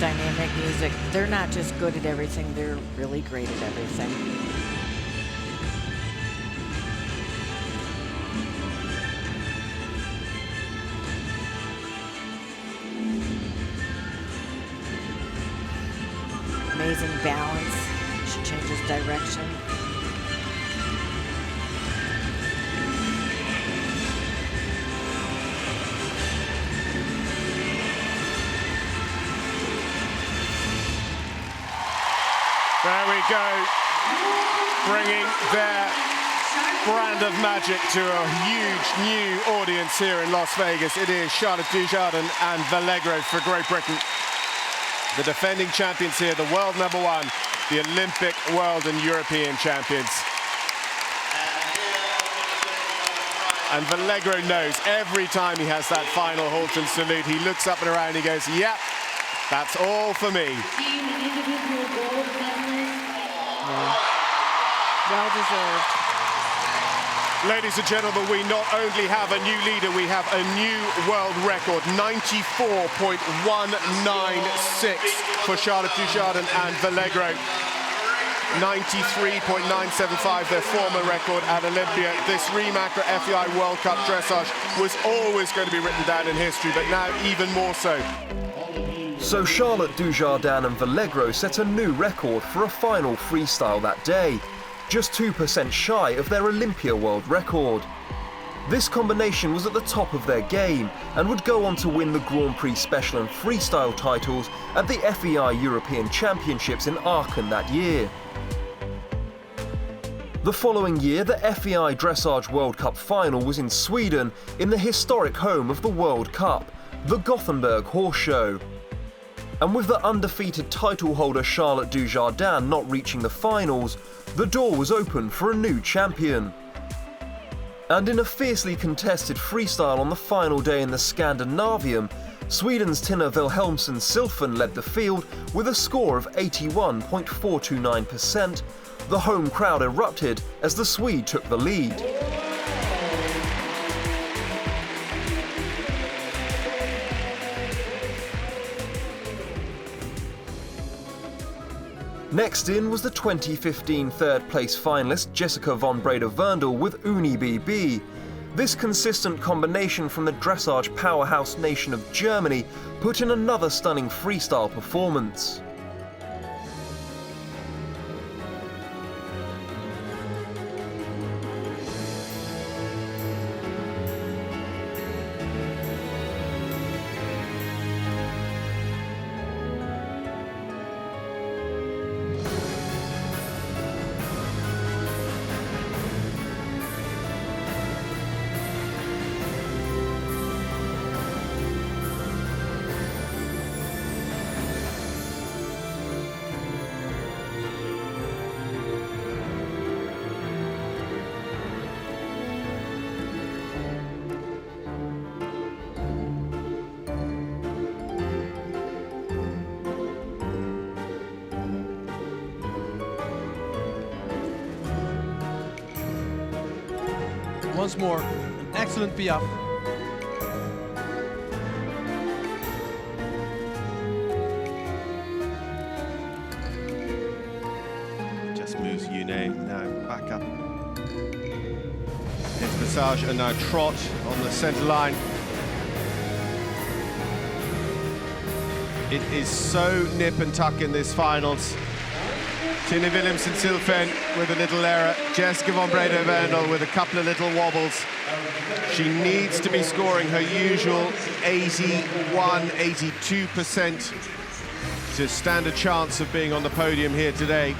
dynamic music. They're not just good at everything, they're really great at everything. Amazing balance. She changes direction. There we go, bringing their brand of magic to a huge new audience here in Las Vegas. It is Charlotte Dujardin and Valegro for Great Britain. The defending champions here, the world #1, the Olympic, world and European champions. And Valegro knows every time he has that final halt and salute, he looks up and around and he goes, yep, that's all for me. Well deserved. Ladies and gentlemen, we not only have a new leader, we have a new world record, 94.196 for Charlotte Dujardin and Valegro. 93.975, their former record at Olympia. This rematch at FEI World Cup Dressage was always going to be written down in history, but now even more so. So Charlotte Dujardin and Valegro set a new record for a final freestyle that day, just 2% shy of their Olympia world record. This combination was at the top of their game and would go on to win the Grand Prix Special and Freestyle titles at the FEI European Championships in Aachen that year. The following year, the FEI Dressage World Cup final was in Sweden in the historic home of the World Cup, the Gothenburg Horse Show. And with the undefeated title holder Charlotte Dujardin not reaching the finals, the door was open for a new champion. And in a fiercely contested freestyle on the final day in the Scandinavium, Sweden's Tina Wilhelmsen-Silfen led the field with a score of 81.429%. The home crowd erupted as the Swede took the lead. Next in was the 2015 third-place finalist Jessica von Breda-Werndl with Uni BB. This consistent combination from the dressage powerhouse nation of Germany put in another stunning freestyle performance. Once more, an excellent piaffe. Just moves Yune now back up. Into passage and now trot on the centre line. It is so nip and tuck in this finals. Tina Wilhelmsen-Silfen with a little error. Jessica von Breda-Werndl with a couple of little wobbles. She needs to be scoring her usual 81, 82% to stand a chance of being on the podium here today,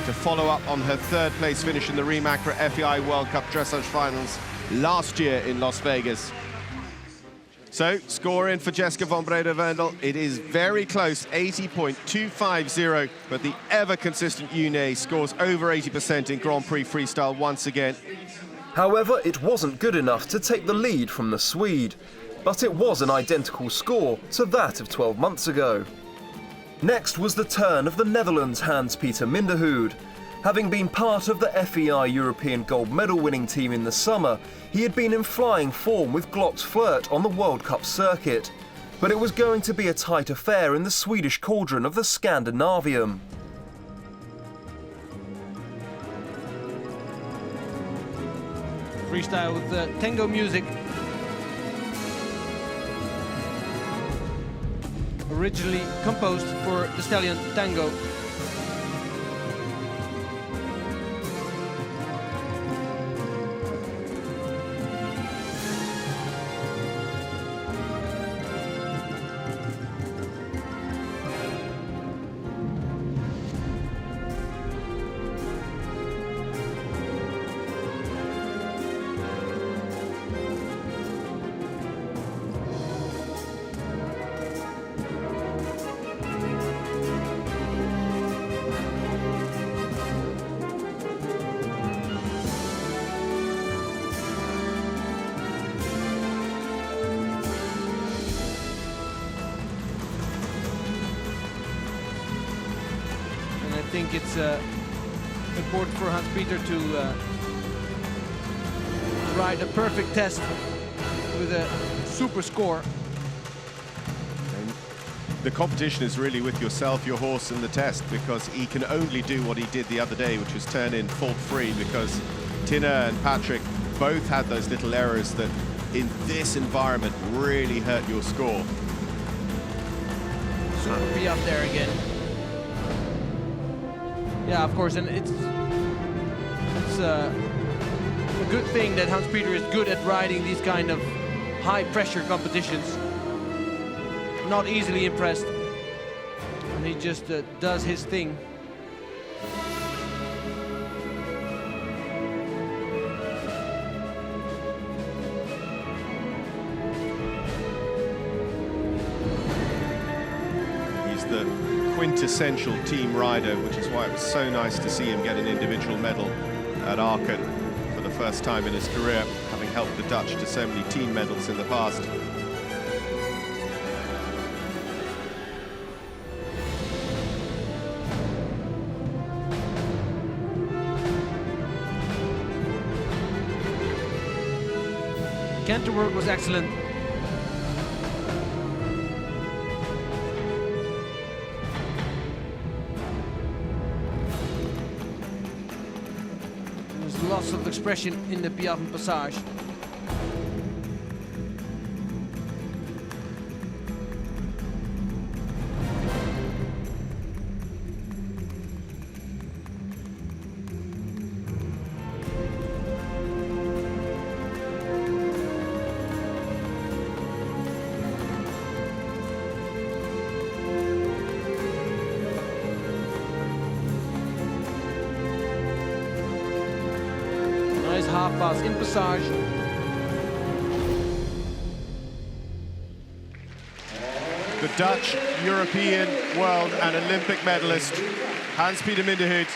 to follow up on her third place finish in the rematch for FEI World Cup Dressage Finals last year in Las Vegas. So, score in for Jessica von Breda-Werndl. It is very close, 80.250, but the ever-consistent Yune scores over 80% in Grand Prix Freestyle once again. However, it wasn't good enough to take the lead from the Swede, but it was an identical score to that of 12 months ago. Next was the turn of the Netherlands' Hans-Peter Minderhoud. Having been part of the FEI European gold medal winning team in the summer, he had been in flying form with Glock's Flirt on the World Cup circuit. but it was going to be a tight affair in the Swedish cauldron of the Scandinavium. Freestyle with tango music. Originally composed for the stallion tango. I think it's important for Hans-Peter to ride a perfect test with a super score. And the competition is really with yourself, your horse, and the test, because he can only do what he did the other day, which was turn in fault-free, because Tina and Patrick both had those little errors that in this environment really hurt your score. Super be up there again. Yeah, of course, and it's a good thing that Hans-Peter is good at riding these kind of high-pressure competitions. Not easily impressed, and he just does his thing. He's the quintessential team rider, which is why it was so nice to see him get an individual medal at Aachen for the first time in his career, having helped the Dutch to so many team medals in the past. Canter work was excellent. There's lots of expression in the Piaf and Passage. Nice half pass in Passage. The Dutch, European, world and Olympic medalist, Hans-Peter Minderhoud,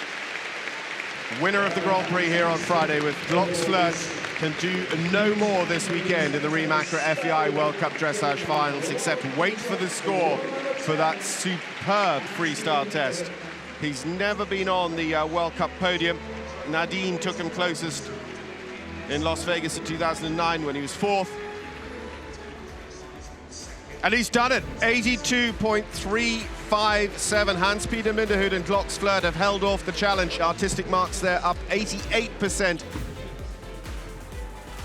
winner of the Grand Prix here on Friday with Glock's Flirt, can do no more this weekend in the Remacher FEI World Cup Dressage Finals, except wait for the score for that superb freestyle test. He's never been on the World Cup podium. Nadine took him closest in Las Vegas in 2009 when he was fourth. And he's done it, 82.357. Hans-Peter Minderhoud and Glock's Flirt have held off the challenge. Artistic marks there up 88%.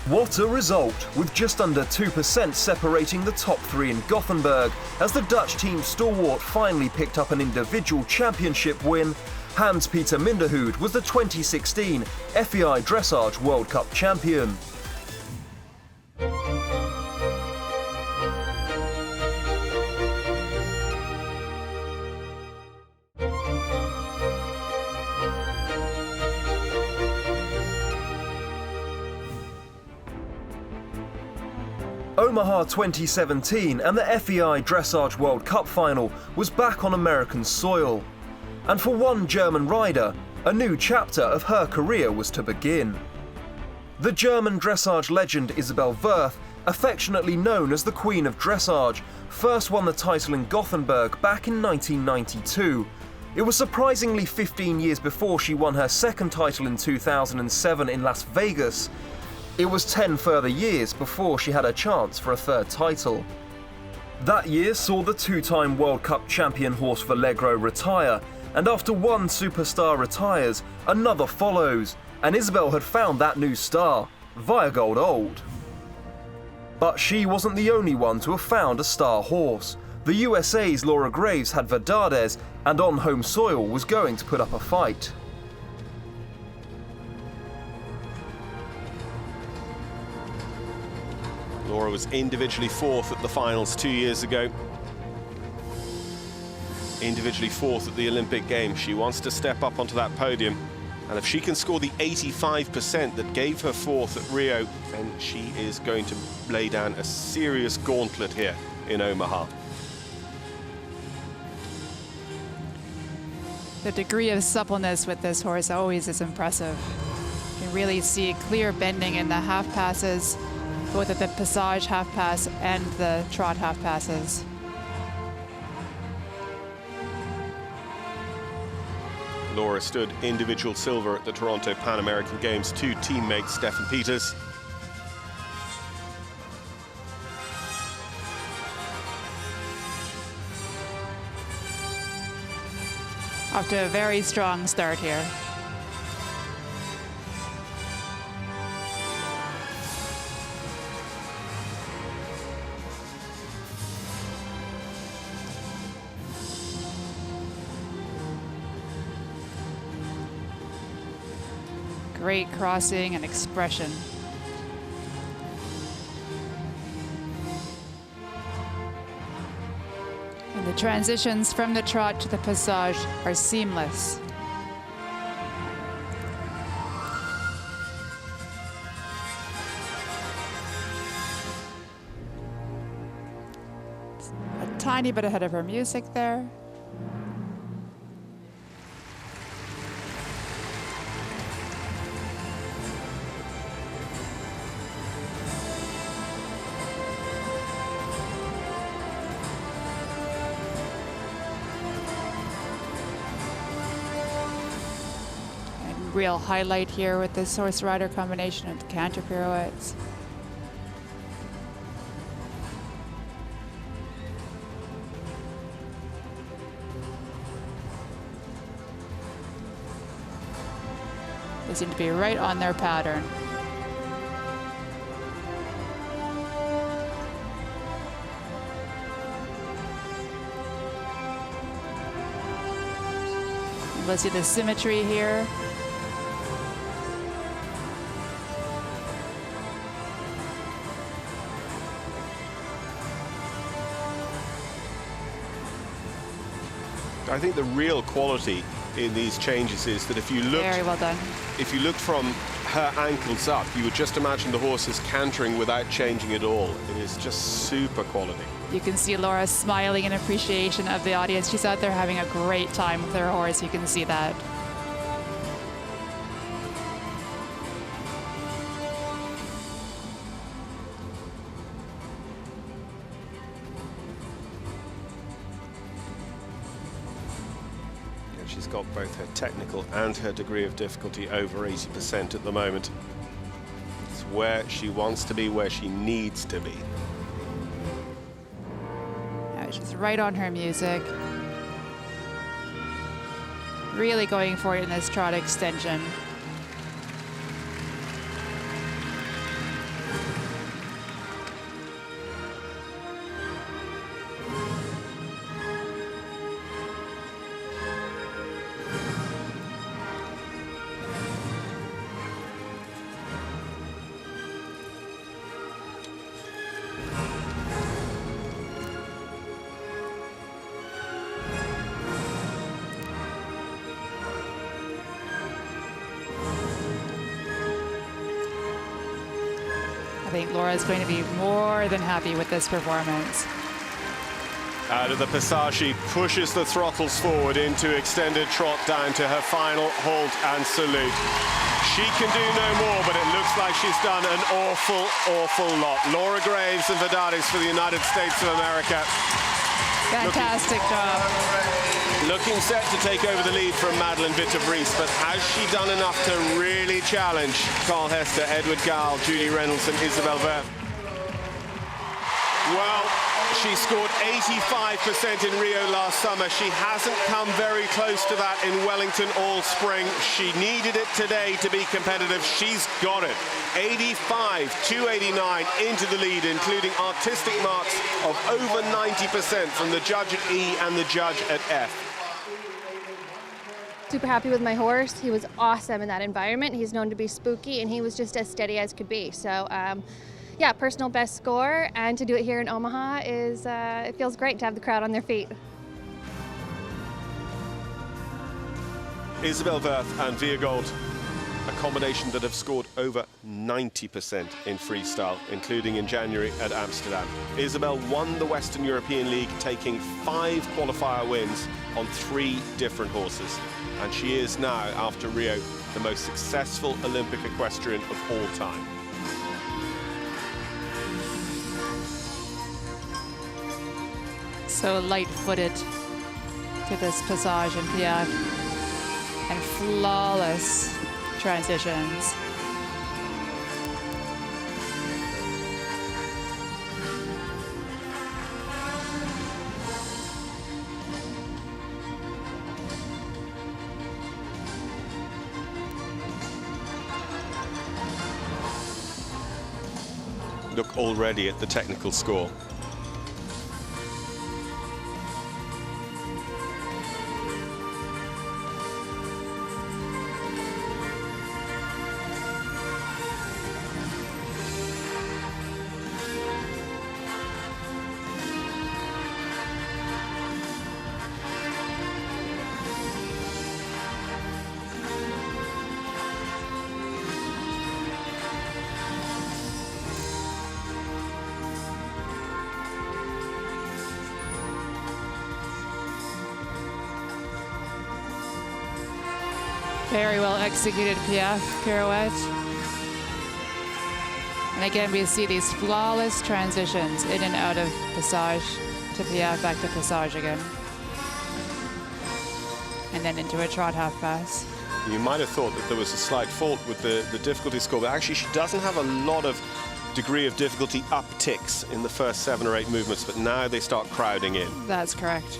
What a result, with just under 2% separating the top three in Gothenburg, as the Dutch team stalwart finally picked up an individual championship win. Hans-Peter Minderhoud was the 2016 FEI Dressage World Cup champion. Omaha 2017 and the FEI Dressage World Cup final was back on American soil. And for one German rider, a new chapter of her career was to begin. The German dressage legend Isabell Werth, affectionately known as the Queen of Dressage, first won the title in Gothenburg back in 1992. It was surprisingly 15 years before she won her second title in 2007 in Las Vegas. It was 10 further years before she had a chance for a third title. That year saw the two-time World Cup champion horse Valegro retire, and after one superstar retires, another follows, and Isabell had found that new star, Weihegold old. But she wasn't the only one to have found a star horse. The USA's Laura Graves had Verdades, and on home soil was going to put up a fight. Laura was individually fourth at the finals 2 years ago. Individually fourth at the Olympic Games. She wants to step up onto that podium. And if she can score the 85% that gave her fourth at Rio, then she is going to lay down a serious gauntlet here in Omaha. The degree of suppleness with this horse always is impressive. You can really see clear bending in the half passes, both at the passage half pass and the trot half passes. Laura stood individual silver at the Toronto Pan American Games to teammate Stefan Peters. Off to a very strong start here. Great crossing and expression. And the transitions from the trot to the passage are seamless. A tiny bit ahead of her music there. Real highlight here with this horse rider combination of the canter pirouettes. They seem to be right on their pattern. Let's see the symmetry here. I think the real quality in these changes is that if you looked, very well done. If you looked from her ankles up, you would just imagine the horse is cantering without changing at all. It is just super quality. You can see Laura smiling in appreciation of the audience. She's out there having a great time with her horse. You can see that. She's got both her technical and her degree of difficulty over 80% at the moment. It's where she wants to be, where she needs to be. She's right on her music. Really going for it in this trot extension. I think Laura's going to be more than happy with this performance. Out of the passage, she pushes the throttles forward into extended trot down to her final halt and salute. She can do no more, but it looks like she's done an awful, awful lot. Laura Graves and Verdades for the United States of America. Fantastic job. Looking set to take over the lead from Madeleine Witte-Vries, but has she done enough to really challenge Carl Hester, Edward Gall, Julie Reynolds and Isabell Werth? Well, She scored 85% in Rio last summer. She hasn't come very close to that in Wellington all spring. She needed it today to be competitive. She's got it. 85-289 into the lead, including artistic marks of over 90% from the judge at E and the judge at F. Super happy with my horse. He was awesome in that environment. He's known to be spooky, and he was just as steady as could be. So, yeah, personal best score, and to do it here in Omaha is, it feels great to have the crowd on their feet. Isabell Werth and Weihegold, a combination that have scored over 90% in freestyle, including in January at Amsterdam. Isabell won the Western European League, taking 5 qualifier wins on 3 different horses. And she is now, after Rio, the most successful Olympic equestrian of all time. So light-footed to this passage in Piaf, and flawless transitions. Look already at the technical score. Very well executed Piaf pirouette. And again, we see these flawless transitions in and out of passage to Piaf, back to passage again. And then into a trot half pass. You might have thought that there was a slight fault with the difficulty score, but actually she doesn't have a lot of degree of difficulty upticks in the first 7 or 8 movements, but now they start crowding in. That's correct.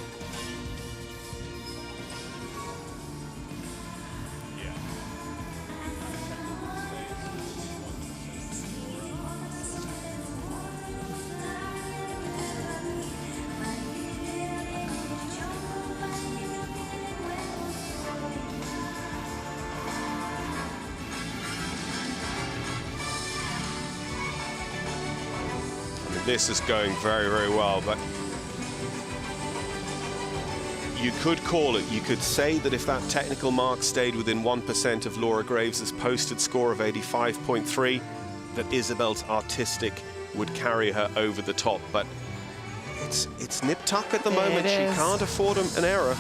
This is going very, very well, but you could call it, you could say that if that technical mark stayed within 1% of Laura Graves's posted score of 85.3, that Isabell's artistic would carry her over the top, but it's nip-tuck at the moment. She can't afford an error.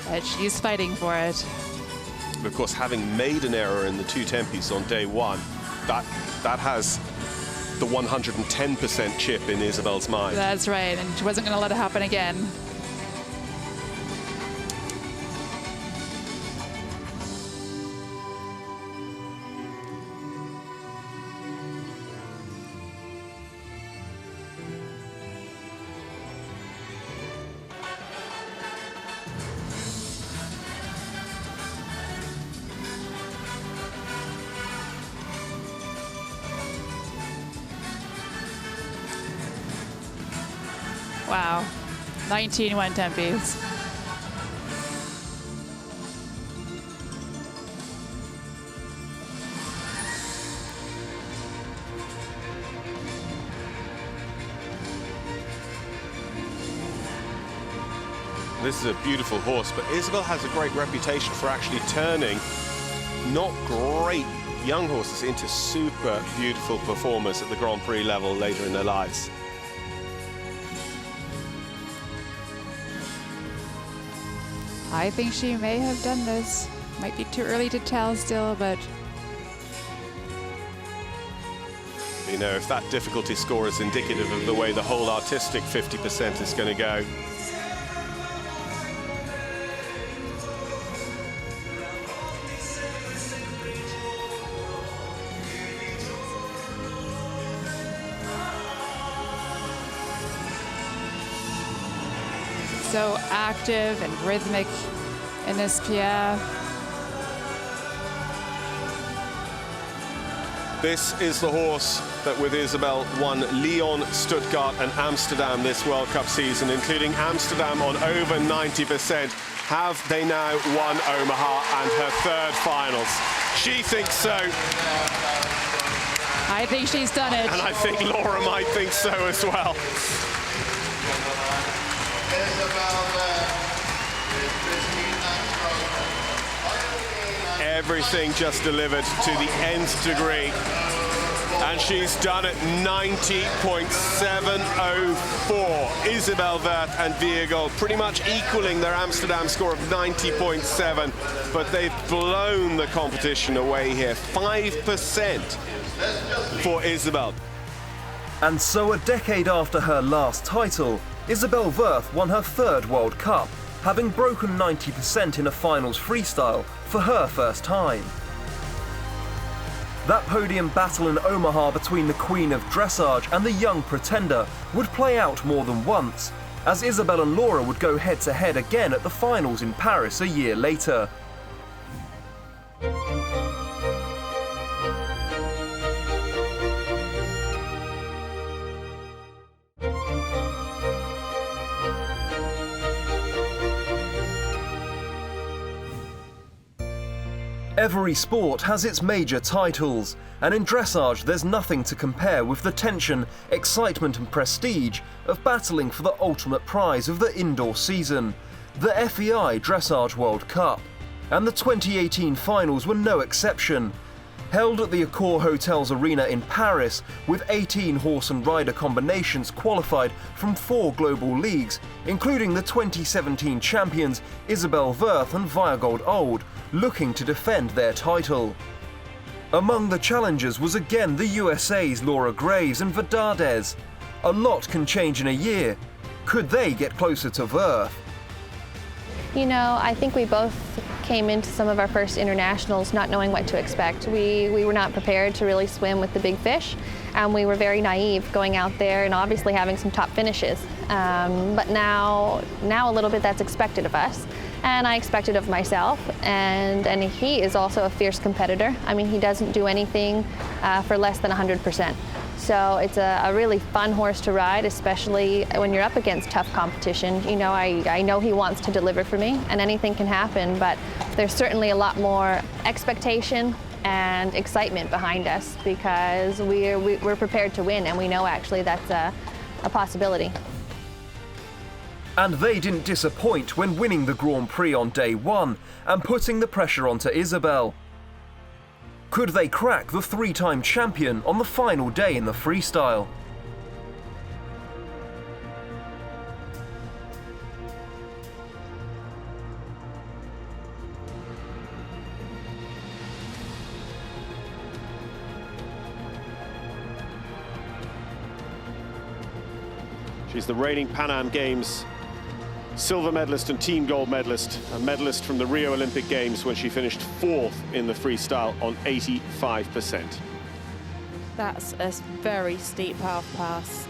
But she's fighting for it. Of course, having made an error in the 2 tempies on day 1, that has the 110% chip in Isabell's mind. That's right, and she wasn't going to let it happen again. Wow, 19 one-tempies. This is a beautiful horse, but Isabell has a great reputation for actually turning not great young horses into super beautiful performers at the Grand Prix level later in their lives. I think she may have done this. Might be too early to tell still, but... You know, if that difficulty score is indicative of the way the whole artistic 50% is going to go. so active and rhythmic in this piaffe. This is the horse that with Isabell won Lyon, Stuttgart and Amsterdam this World Cup season, including Amsterdam on over 90%. Have they now won Omaha and her third finals? She thinks so. I think she's done it. And I think Laura might think so as well. Everything just delivered to the nth degree. And she's done it 90.704. Isabell Werth and Weihegold pretty much equaling their Amsterdam score of 90.7, but they've blown the competition away here. 5% for Isabell. And so a decade after her last title, Isabell Werth won her third World Cup, having broken 90% in a finals freestyle for her first time. That podium battle in Omaha between the Queen of Dressage and the young pretender would play out more than once, as Isabell and Laura would go head-to-head again at the finals in Paris a year later. Every sport has its major titles, and in dressage there's nothing to compare with the tension, excitement and prestige of battling for the ultimate prize of the indoor season, the FEI Dressage World Cup. And the 2018 finals were no exception. Held at the Accor Hotel's arena in Paris, with 18 horse and rider combinations qualified from 4 global leagues, including the 2017 champions Isabell Werth and Weihegold, looking to defend their title. Among the challengers was again the USA's Laura Graves and Verdades. A lot can change in a year. Could they get closer to Werth? You know, I think we both came into some of our first internationals not knowing what to expect. We were not prepared to really swim with the big fish, and we were very naive going out there and obviously having some top finishes. But now a little bit that's expected of us, and I expect it of myself, and he is also a fierce competitor. I mean, he doesn't do anything for less than 100%. So it's a really fun horse to ride, especially when you're up against tough competition. You know, I know he wants to deliver for me, and anything can happen, but there's certainly a lot more expectation and excitement behind us because we're prepared to win, and we know actually that's a possibility. And they didn't disappoint when winning the Grand Prix on day one and putting the pressure onto Isabell. Could they crack the 3-time champion on the final day in the freestyle? She's the reigning Pan Am Games silver medalist and team gold medalist, a medalist from the Rio Olympic Games when she finished 4th in the freestyle on 85%. That's a very steep half pass.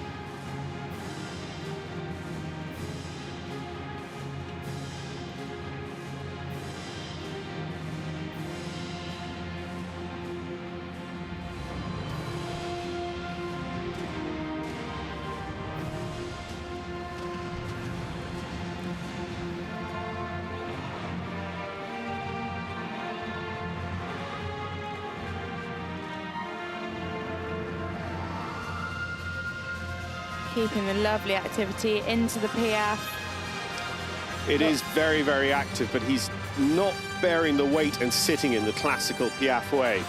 Keeping the lovely activity into the piaffe. It is very, very active, but he's not bearing the weight and sitting in the classical piaffe way.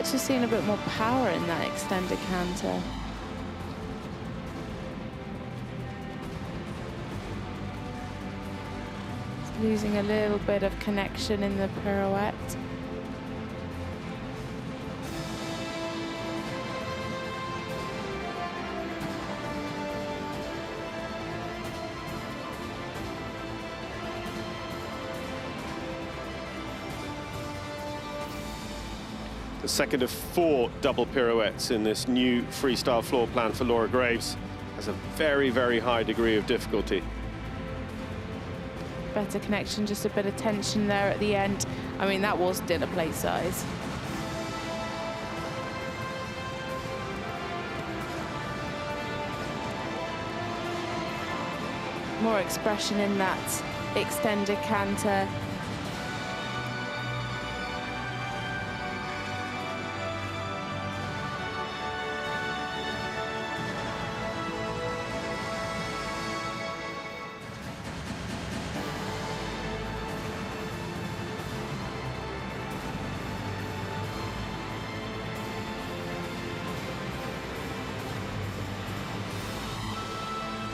like to have seen a bit more power in that extended canter. It's losing a little bit of connection in the pirouette. The second of 4 double pirouettes in this new freestyle floor plan for Laura Graves. Has a very, very high degree of difficulty. Better connection, just a bit of tension there at the end. I mean, that was dinner plate size. More expression in that extended canter.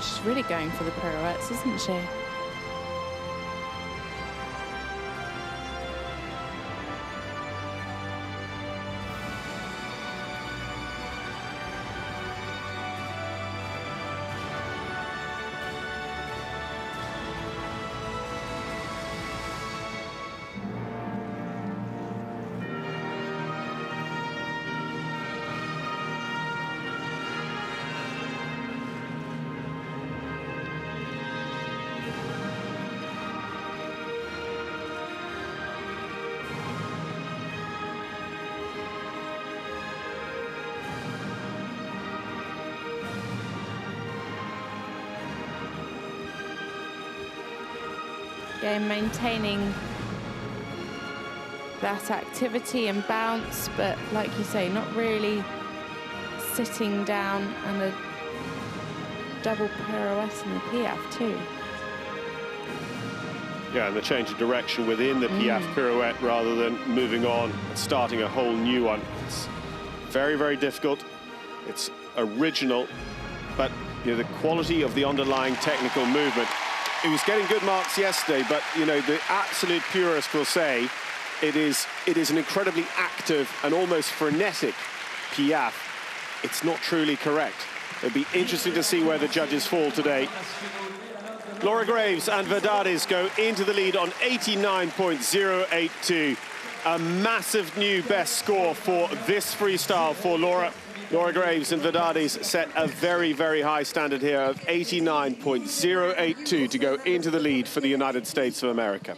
She's really going for the pirouettes, isn't she? Again, maintaining that activity and bounce, but like you say, not really sitting down, and a double pirouette in the piaffe too. Yeah, and the change of direction within the piaffe pirouette rather than moving on and starting a whole new one. It's very, very difficult. It's original, but you know, the quality of the underlying technical movement. It was getting good marks yesterday, but you know, the absolute purist will say it is an incredibly active and almost frenetic piaffe. It's not truly correct. It'll be interesting to see where the judges fall today. Laura Graves and Verdades go into the lead on 89.082. A massive new best score for this freestyle for Laura. Laura Graves and Verdades set a very, very high standard here of 89.082 to go into the lead for the United States of America.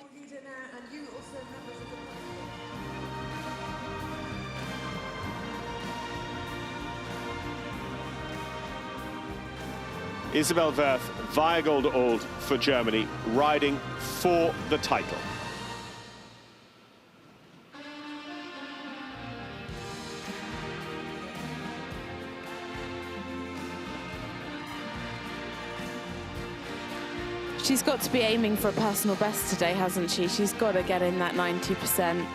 Isabell Werth, Weihegold old for Germany, riding for the title. She's got to be aiming for a personal best today, hasn't she? She's got to get in that 90%.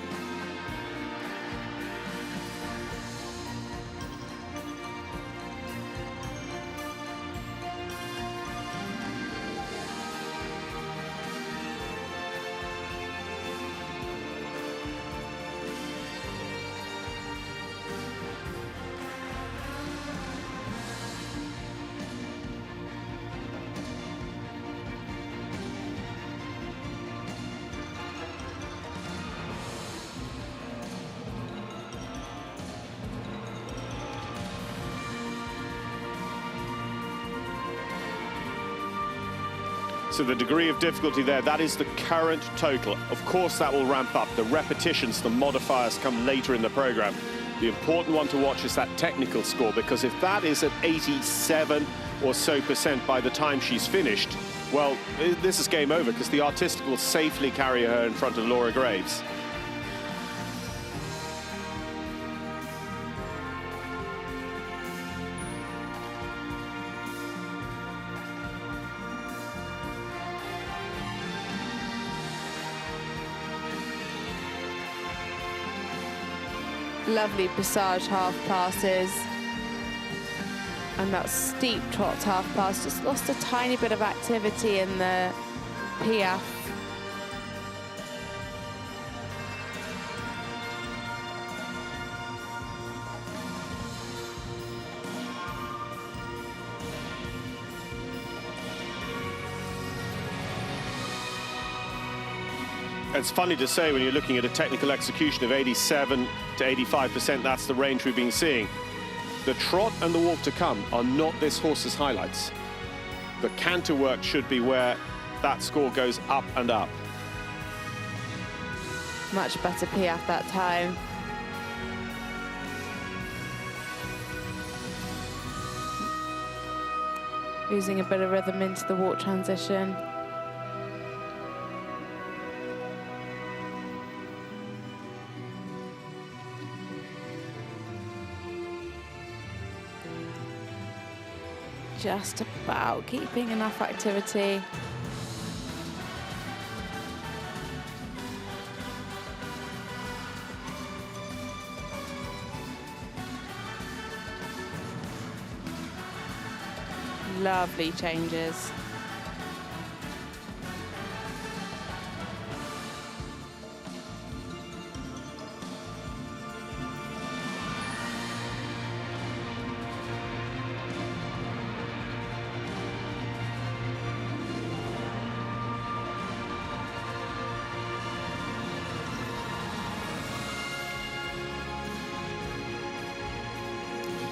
So the degree of difficulty there, that is the current total. Of course, that will ramp up. The repetitions, the modifiers come later in the program. The important one to watch is that technical score, because if that is at 87 or so % by the time she's finished, well, this is game over, because the artistic will safely carry her in front of Laura Graves. Lovely passage half passes. And that steep trot half pass just lost a tiny bit of activity in the piaffe. It's funny to say when you're looking at a technical execution of 87 to 85%, that's the range we've been seeing. The trot and the walk to come are not this horse's highlights. The canter work should be where that score goes up and up. Much better piaffe that time. Losing a bit of rhythm into the walk transition. Just about keeping enough activity. Lovely changes.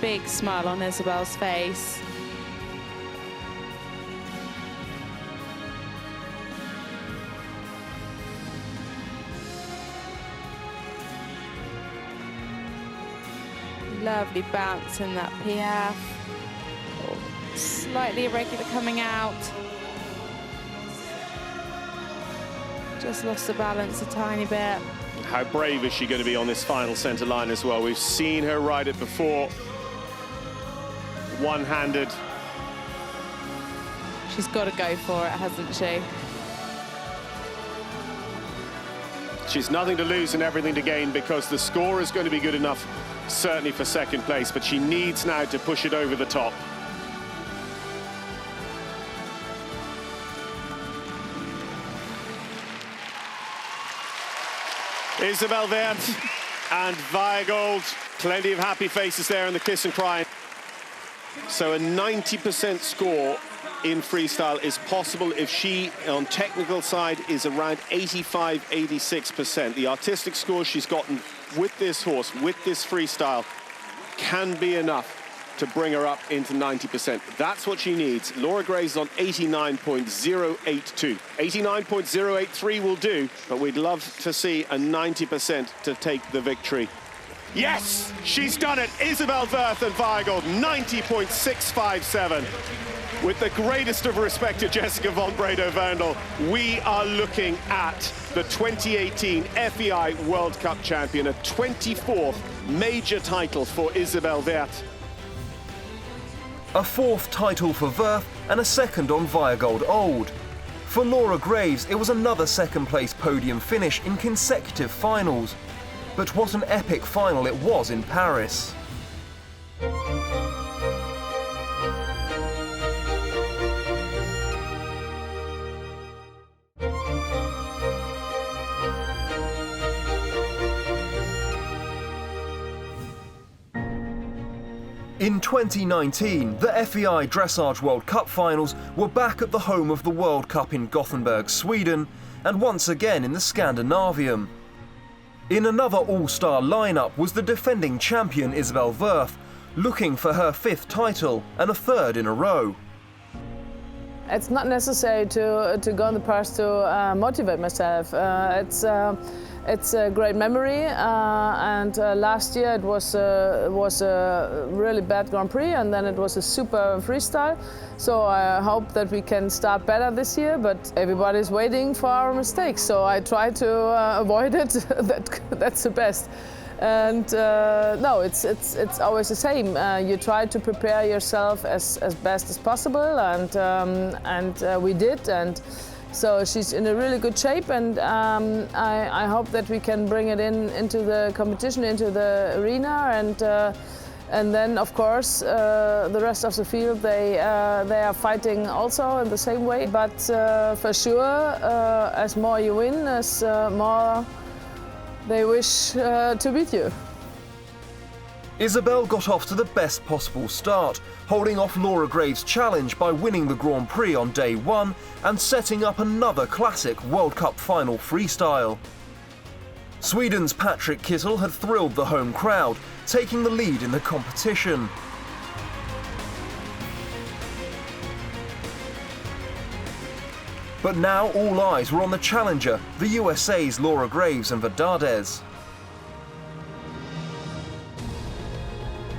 Big smile on Isabell's face. Lovely bounce in that piaffe. Oh, slightly irregular coming out. Just lost the balance a tiny bit. How brave is she going to be on this final centre line as well? We've seen her ride it before. One-handed. She's got to go for it, hasn't she? She's nothing to lose and everything to gain because the score is going to be good enough, certainly for second place, but she needs now to push it over the top. Isabell Werth and Weihegold, plenty of happy faces there in the kiss and cry. So a 90% score in freestyle is possible if she, on technical side, is around 85, 86%. The artistic score she's gotten with this horse, with this freestyle, can be enough to bring her up into 90%. That's what she needs. Laura Gray's on 89.082. 89.083 will do, but we'd love to see a 90% to take the victory. Yes, she's done it. Isabell Werth and Weihegold, 90.657. With the greatest of respect to Jessica von Bredow-Werndl, we are looking at the 2018 FEI World Cup champion, a 24th major title for Isabell Werth. A fourth title for Werth and a second on Weihegold Old. For Laura Graves, it was another second-place podium finish in consecutive finals. But what an epic final it was in Paris. In 2019, the FEI Dressage World Cup finals were back at the home of the World Cup in Gothenburg, Sweden, and once again in the Scandinavium. In another all-star lineup was the defending champion Isabell Werth, looking for her fifth title and a third in a row. It's not necessary to go in the past to motivate myself. It's a great memory, and last year it was a really bad Grand Prix, and then it was a super freestyle. So I hope that we can start better this year, but everybody's waiting for our mistakes, so I try to avoid it. That's the best. And no, it's always the same. You try to prepare yourself as best as possible, and we did. And So she's in a really good shape, and I hope that we can bring it into the competition, into the arena, and then of course the rest of the field they are fighting also in the same way. But for sure, as more you win, as more they wish to beat you. Isabell got off to the best possible start, holding off Laura Graves' challenge by winning the Grand Prix on day one and setting up another classic World Cup final freestyle. Sweden's Patrick Kittel had thrilled the home crowd, taking the lead in the competition. But now all eyes were on the challenger, the USA's Laura Graves and Verdades.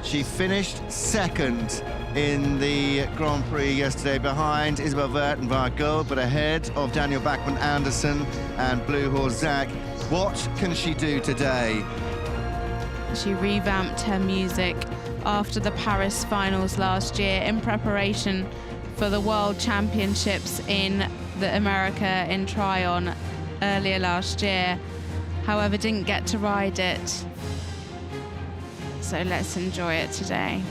She finished second in the Grand Prix yesterday behind Isabell Werth and Weihegold, but ahead of Daniel Bachmann-Andersen and Blue Horse Zach. What can she do today? She revamped her music after the Paris finals last year in preparation for the World Championships in America in Tryon earlier last year. However, didn't get to ride it. So let's enjoy it today.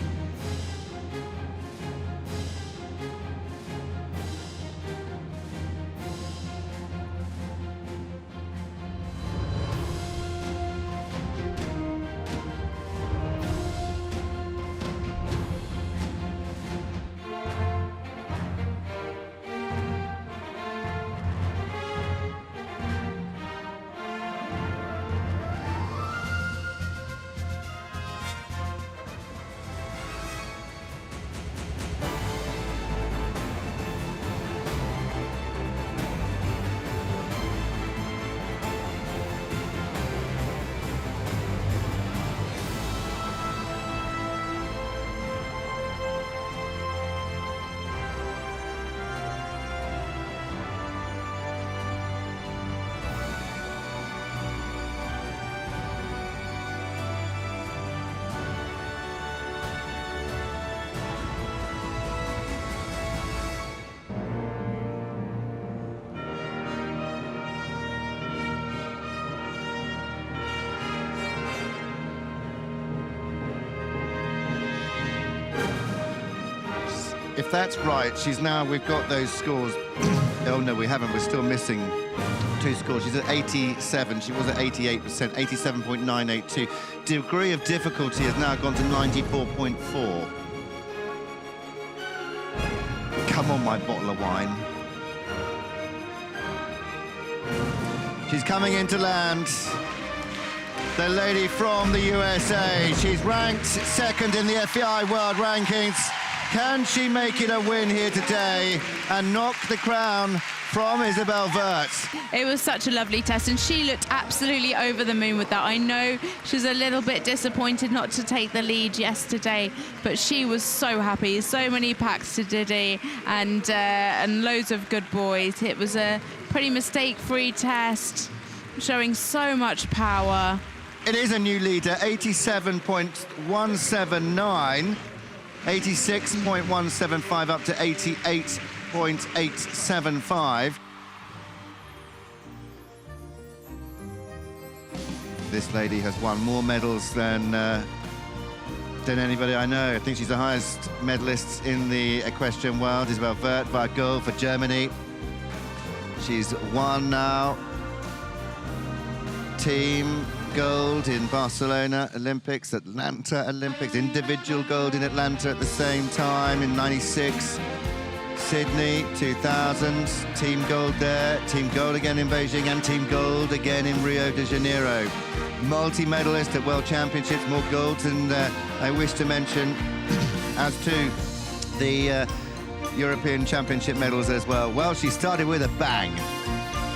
If that's right, we've got those scores. Oh no, we haven't, we're still missing 2 scores. She's at 87, she was at 88%, 87.982. Degree of difficulty has now gone to 94.4. Come on, my bottle of wine. She's coming into land. The lady from the USA. She's ranked second in the FEI World Rankings. Can she make it a win here today and knock the crown from Isabell Werth? It was such a lovely test, and she looked absolutely over the moon with that. I know she's a little bit disappointed not to take the lead yesterday, but she was so happy. So many packs to Diddy and loads of good boys. It was a pretty mistake-free test, showing so much power. It is a new leader, 87.179. 86.175 up to 88.875. This lady has won more medals than anybody I know. I think she's the highest medalist in the equestrian world. Isabell Werth, Weihegold for Germany. She's won now team gold in Barcelona Olympics, Atlanta Olympics, individual gold in Atlanta at the same time in '96, Sydney 2000, team gold there, team gold again in Beijing, and team gold again in Rio de Janeiro. Multi-medalist at World Championships, more golds, and I wish to mention, as to the European Championship medals as well. Well, she started with a bang.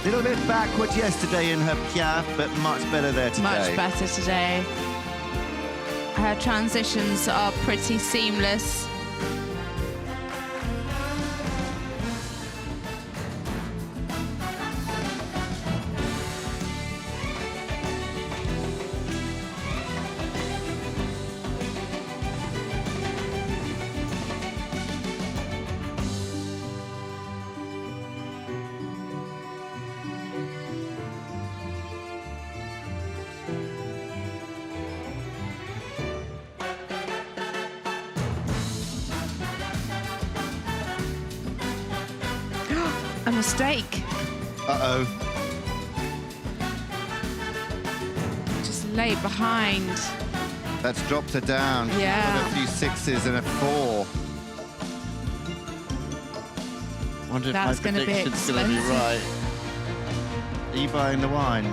A little bit backwards yesterday in her piaffe, but much better there today. Much better today. Her transitions are pretty seamless. A mistake. Uh-oh. Just late behind. That's dropped her down. Yeah. Got a few sixes and a 4. Wonder if That's my gonna be prediction's going to be expensive. right. Are you buying the wine?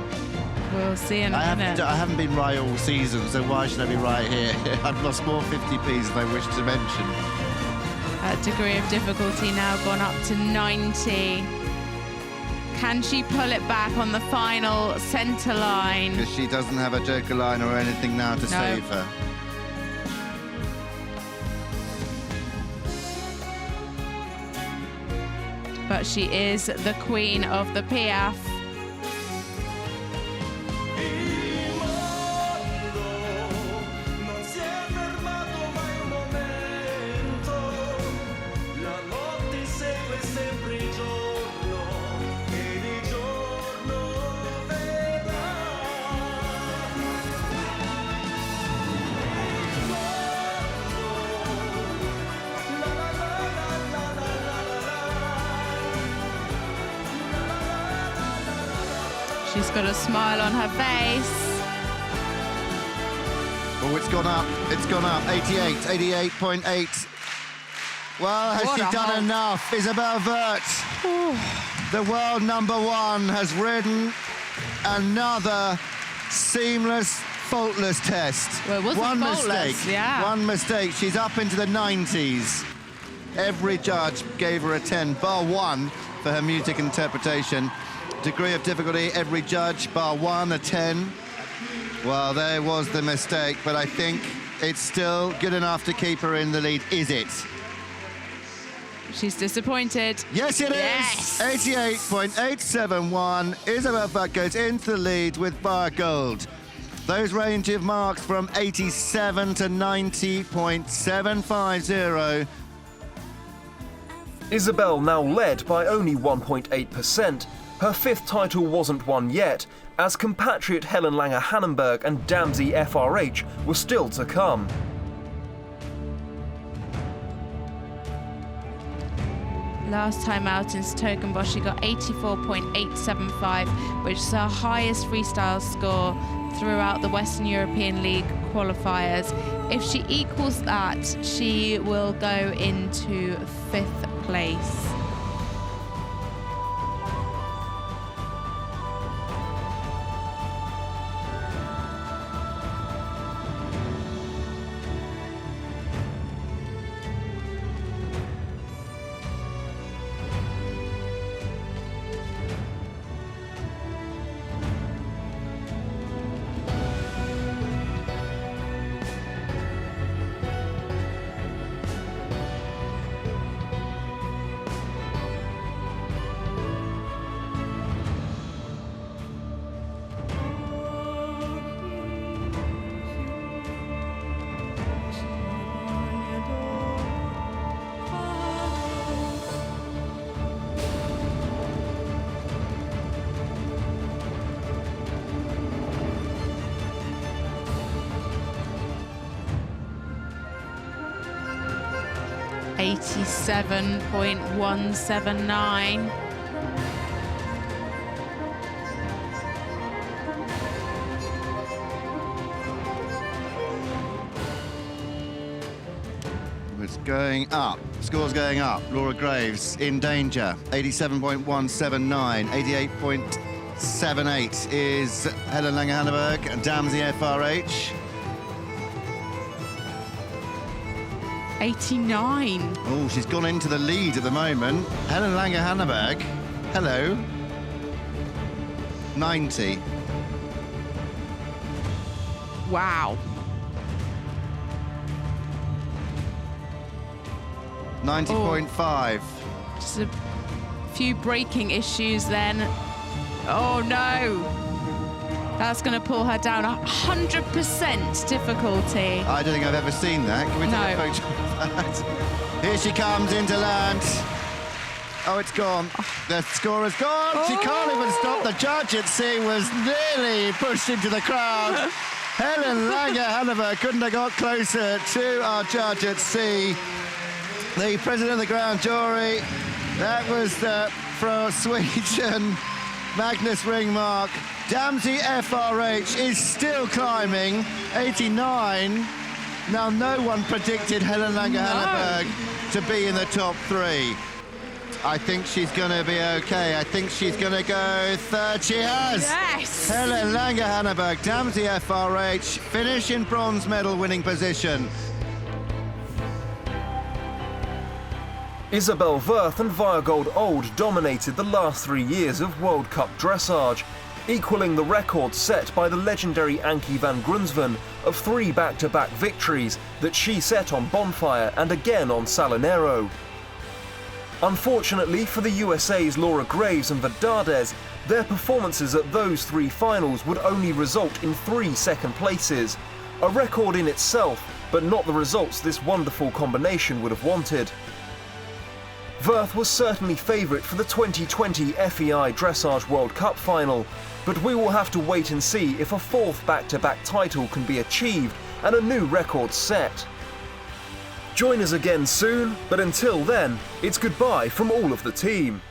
We'll see in a minute. I haven't been right all season, so why should I be right here? I've lost more 50p's than I wish to mention. That degree of difficulty now gone up to 90. Can she pull it back on the final centre line? Because she doesn't have a joker line or anything now to save her. But she is the queen of the Piaf. She's got a smile on her face. Oh, it's gone up. It's gone up. 88, 88.8. Well, has What she a done halt. enough? Isabell Werth, the world #1, has ridden another seamless, faultless test. Well, it wasn't One faultless, mistake. yeah. One mistake. She's up into the 90s. Every judge gave her a 10, bar 1 for her music interpretation. Degree of difficulty, every judge, bar 1, a 10. Well, there was the mistake, but I think it's still good enough to keep her in the lead, is it? She's disappointed. Yes, it Yes. is. 88.871. Isabell Werth goes into the lead with Weihegold. Those range of marks from 87 to 90.750. Isabell now led by only 1.8%. Her 5th title wasn't won yet, as compatriot Helen Langer-Hannenberg and Damsey FRH were still to come. Last time out in Stokenbosch, she got 84.875, which is her highest freestyle score throughout the Western European League qualifiers. If she equals that, she will go into 5th place. $87.179. It's going up. Score's going up. Laura Graves in danger. 87.179. 88.78 is Helen Langer-Hannenberg and Damsey FRH. 89. Oh, she's gone into the lead at the moment. Helen Langer-Hannenberg. Hello. 90. Wow. 90.5. Just a few braking issues then. Oh no. That's going to pull her down 100% difficulty. I don't think I've ever seen that. Can we take a No. photo of that? Here she comes into land. Oh, it's gone. The score is gone. She can't even stop. The judge at sea was nearly pushed into the crowd. Helen Langer-Hannenberg couldn't have got closer to our judge at sea. The president of the grand jury, that was the for Sweden, Magnus Ringmark. Damsey FRH is still climbing, 89. Now, no one predicted Helen Lange-Hanneberg to be in the top 3. I think she's going to be okay. I think she's going to go third. She has! Yes! Helen Lange-Hanneberg, Damsey FRH, finish in bronze medal winning position. Isabell Werth and Weihegold Old dominated the last 3 years of World Cup dressage, equaling the record set by the legendary Ankie van Grunsven of 3 back-to-back victories that she set on Bonfire and again on Salinero. Unfortunately for the USA's Laura Graves and Verdades, their performances at those 3 finals would only result in 3 second places, a record in itself, but not the results this wonderful combination would have wanted. Werth was certainly favourite for the 2020 FEI Dressage World Cup final, but we will have to wait and see if a 4th back-to-back title can be achieved and a new record set. Join us again soon, but until then, it's goodbye from all of the team.